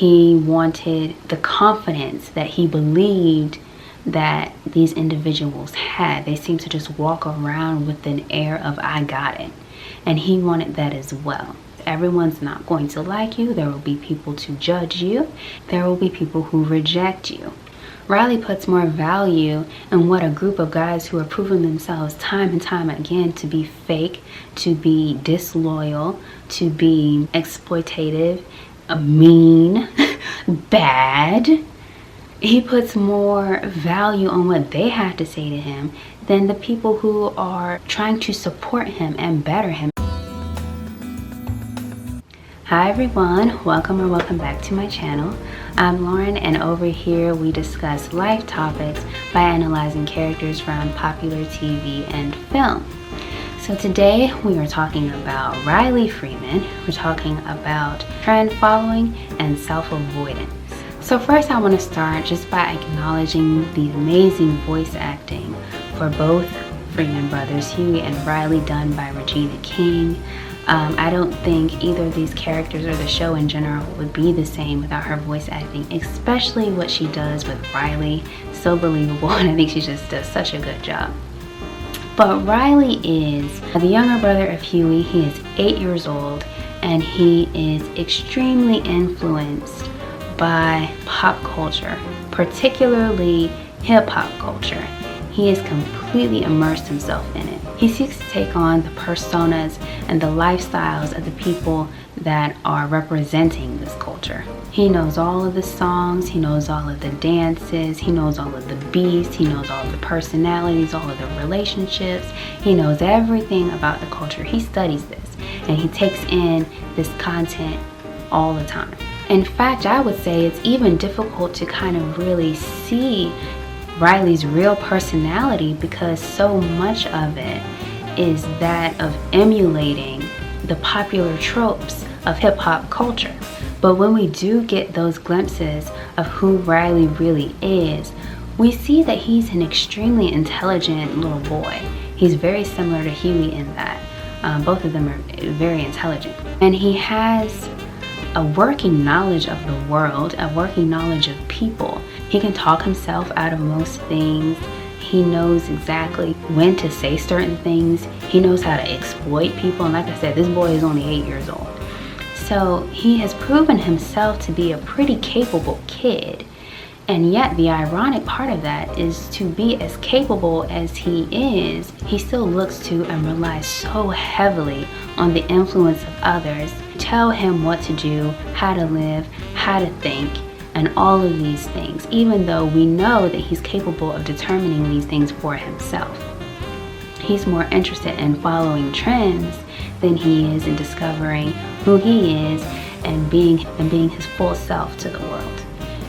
He wanted the confidence that he believed that these individuals had. They seemed to just walk around with an air of, I got it. And he wanted that as well. Everyone's not going to like you. There will be people to judge you. There will be people who reject you. Riley puts more value in what a group of guys who are proving themselves time and time again to be fake, to be disloyal, to be exploitative, mean, bad. He puts more value on what they have to say to him than the people who are trying to support him and better him. Hi everyone, welcome back to my channel. I'm Lauren, and over here we discuss life topics by analyzing characters from popular TV and film. So today we are talking about Riley Freeman. We're talking about trend following and self-avoidance. So first I want to start just by acknowledging the amazing voice acting for both Freeman brothers, Huey and Riley, done by Regina King. I don't think either of these characters or the show in general would be the same without her voice acting, especially what she does with Riley. So believable, and I think she just does such a good job. But Riley is the younger brother of Huey. He is 8 years old, and he is extremely influenced by pop culture, particularly hip-hop culture. He has completely immersed himself in it. He seeks to take on the personas and the lifestyles of the people that are representing this culture. He knows all of the songs, he knows all of the dances, he knows all of the beats, he knows all of the personalities, all of the relationships. He knows everything about the culture. He studies this, and he takes in this content all the time. In fact, I would say it's even difficult to kind of really see Riley's real personality, because so much of it is that of emulating the popular tropes of hip-hop culture. But when we do get those glimpses of who Riley really is, we see that he's an extremely intelligent little boy. He's very similar to Huey in that. Both of them are very intelligent. And he has a working knowledge of the world, a working knowledge of people. He can talk himself out of most things. He knows exactly when to say certain things. He knows how to exploit people. And like I said, this boy is only 8 years old. So he has proven himself to be a pretty capable kid. And yet the ironic part of that is, to be as capable as he is, he still looks to and relies so heavily on the influence of others to tell him what to do, how to live, how to think, and all of these things, even though we know that he's capable of determining these things for himself. He's more interested in following trends than he is in discovering who he is and being his full self to the world.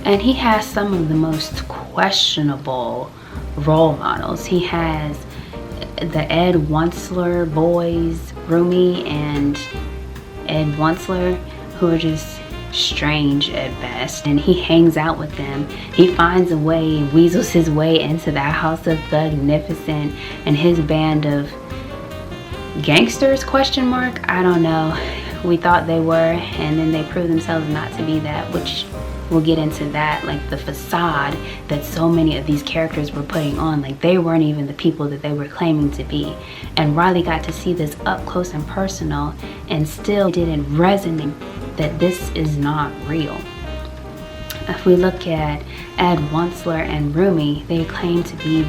And he has some of the most questionable role models. He has the Ed Wuncler boys, Rumi and Ed Wuncler, who are just strange at best, and he hangs out with them. He finds a way, weasels his way into the house of Thugnificent and his band of gangsters, question mark? I don't know. We thought they were, and then they proved themselves not to be that, which we'll get into that. Like the facade that so many of these characters were putting on, like they weren't even the people that they were claiming to be. And Riley got to see this up close and personal, and still didn't resonate that this is not real. If we look at Ed Wuncler and Rumi, they claim to be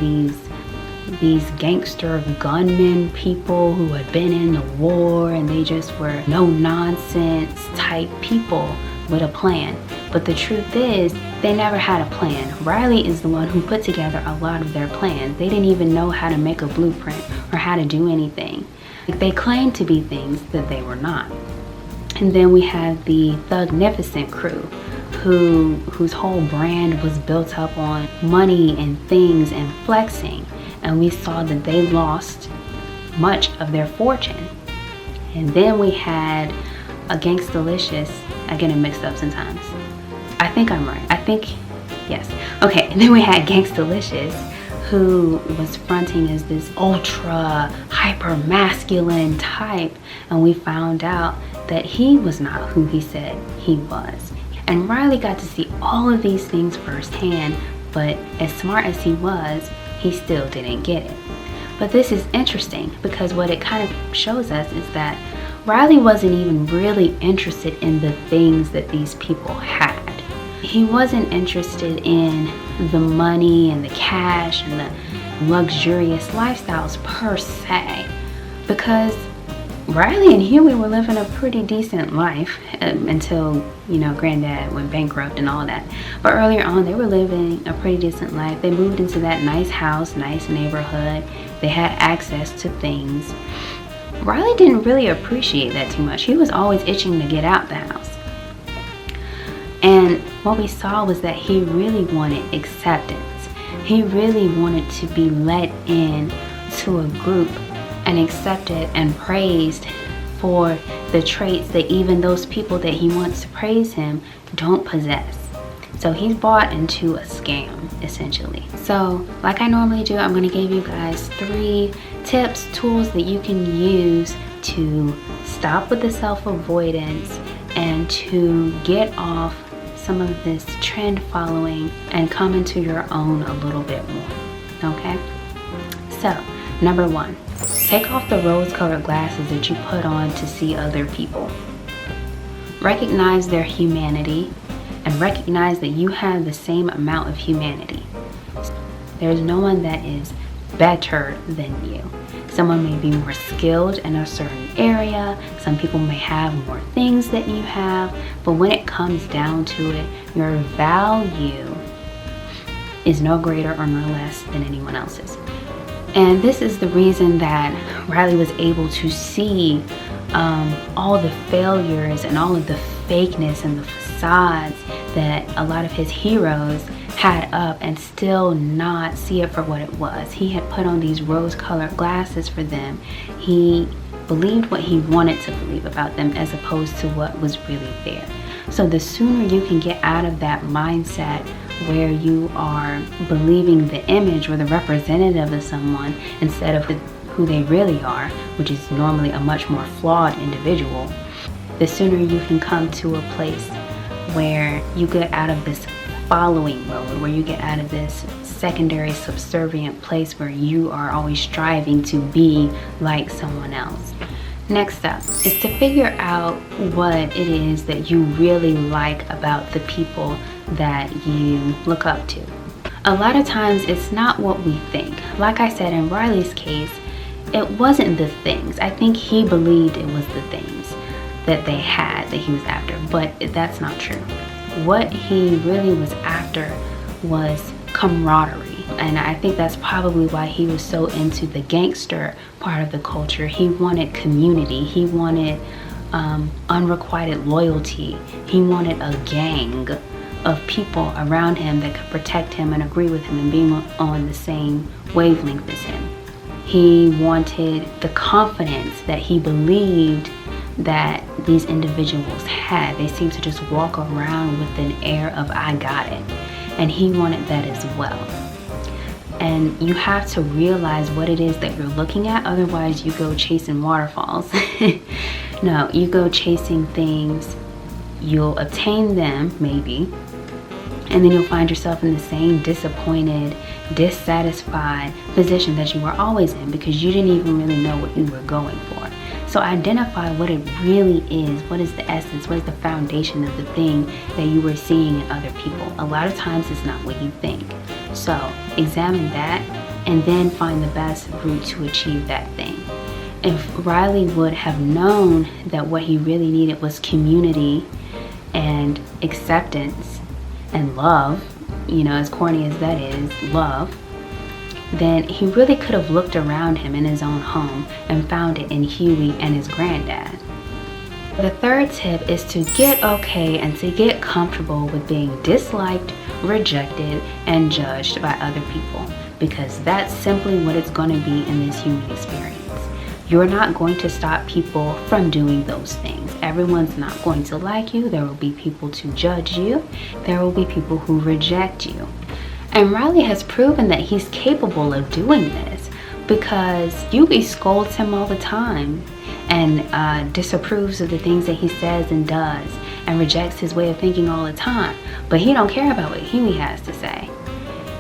these gangster gunmen people who had been in the war, and they just were no nonsense type people with a plan. But the truth is, they never had a plan. Riley is the one who put together a lot of their plans. They didn't even know how to make a blueprint or how to do anything. Like, they claimed to be things that they were not. And then we have the Thugnificent crew, whose whole brand was built up on money and things and flexing. And we saw that they lost much of their fortune. And then we had a Gangstalicious. I get it mixed up sometimes. I think I'm right. I think, yes. Okay, and then we had Gangstalicious, who was fronting as this ultra hyper masculine type, and we found out that he was not who he said he was. And Riley got to see all of these things firsthand, but as smart as he was, he still didn't get it. But this is interesting because what it kind of shows us is that Riley wasn't even really interested in the things that these people had. He wasn't interested in the money and the cash and the luxurious lifestyles per se, because Riley and Huey were living a pretty decent life until, Granddad went bankrupt and all that. But earlier on, they were living a pretty decent life. They moved into that nice house, nice neighborhood. They had access to things. Riley didn't really appreciate that too much. He was always itching to get out the house. And what we saw was that he really wanted acceptance. He really wanted to be let in to a group and accepted and praised for the traits that even those people that he wants to praise him don't possess. So he's bought into a scam, essentially. So like I normally do, I'm going to give you guys 3 tips, tools that you can use to stop with the self-avoidance and to get off some of this trend following and come into your own a little bit more. Okay? So, number 1. Take off the rose-colored glasses that you put on to see other people. Recognize their humanity and recognize that you have the same amount of humanity. There's no one that is better than you. Someone may be more skilled in a certain area. Some people may have more things than you have. But when it comes down to it, your value is no greater or no less than anyone else's. And this is the reason that Riley was able to see all the failures and all of the fakeness and the facades that a lot of his heroes had up and still not see it for what it was. He had put on these rose-colored glasses for them. He believed what he wanted to believe about them as opposed to what was really there. So the sooner you can get out of that mindset where you are believing the image or the representative of someone instead of who they really are, which is normally a much more flawed individual, the sooner you can come to a place where you get out of this following mode, where you get out of this secondary subservient place where you are always striving to be like someone else. Next up is to figure out what it is that you really like about the people that you look up to. A lot of times it's not what we think. Like I said, in Riley's case, it wasn't the things. I think he believed it was the things that they had that he was after, but that's not true. What he really was after was camaraderie. And I think that's probably why he was so into the gangster part of the culture. He wanted community. He wanted unrequited loyalty. He wanted a gang of people around him that could protect him and agree with him and being on the same wavelength as him. He wanted the confidence that he believed that these individuals had. They seemed to just walk around with an air of I got it. And he wanted that as well. And you have to realize what it is that you're looking at, otherwise you go chasing waterfalls. No, you go chasing things, you'll obtain them maybe, and then you'll find yourself in the same disappointed, dissatisfied position that you were always in because you didn't even really know what you were going for. So identify what it really is. What is the essence? What is the foundation of the thing that you were seeing in other people? A lot of times it's not what you think. So examine that and then find the best route to achieve that thing. If Riley would have known that what he really needed was community and acceptance and love, as corny as that is, love, then he really could have looked around him in his own home and found it in Huey and his granddad. The third tip is to get okay and to get comfortable with being disliked, rejected, and judged by other people, because that's simply what it's going to be in this human experience. You're not going to stop people from doing those things. Everyone's not going to like you. There will be people to judge you. There will be people who reject you. And Riley has proven that he's capable of doing this because Huey scolds him all the time and disapproves of the things that he says and does. and rejects his way of thinking all the time. But he don't care about what Huey has to say.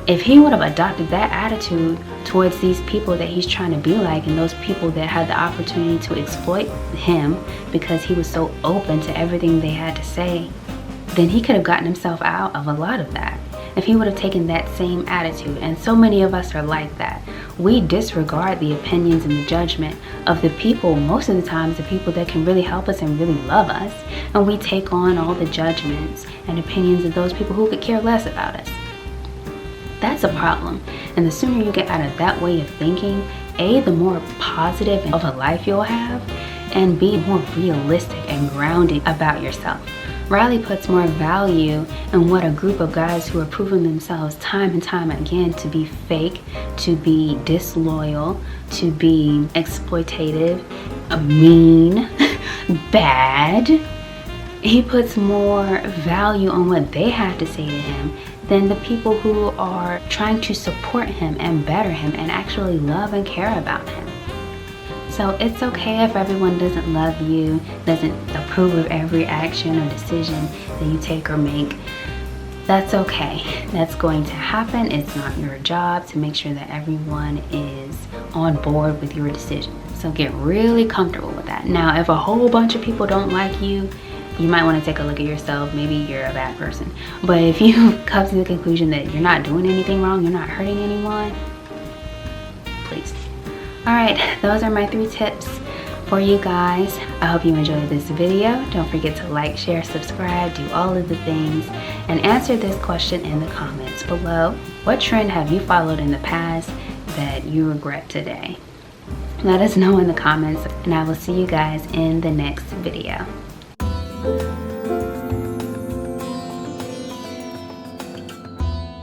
If he would have adopted that attitude towards these people that he's trying to be like, and those people that had the opportunity to exploit him because he was so open to everything they had to say, then he could have gotten himself out of a lot of that. If he would have taken that same attitude. And so many of us are like that. We disregard the opinions and the judgment of the people, most of the times the people that can really help us and really love us, and we take on all the judgments and opinions of those people who could care less about us. That's a problem. And the sooner you get out of that way of thinking, A, the more positive of a life you'll have, and B, more realistic and grounded about yourself. Riley puts more value in what a group of guys who are proving themselves time and time again to be fake, to be disloyal, to be exploitative, mean, bad. He puts more value on what they have to say to him than the people who are trying to support him and better him and actually love and care about him. So it's okay if everyone doesn't love you, doesn't approve of every action or decision that you take or make. That's okay. That's going to happen. It's not your job to make sure that everyone is on board with your decision. So get really comfortable with that. Now, if a whole bunch of people don't like you, you might want to take a look at yourself. Maybe you're a bad person. But if you come to the conclusion that you're not doing anything wrong, you're not hurting anyone, please. Alright, those are my 3 tips for you guys. I hope you enjoyed this video. Don't forget to like, share, subscribe, do all of the things, and answer this question in the comments below. What trend have you followed in the past that you regret today? Let us know in the comments, and I will see you guys in the next video.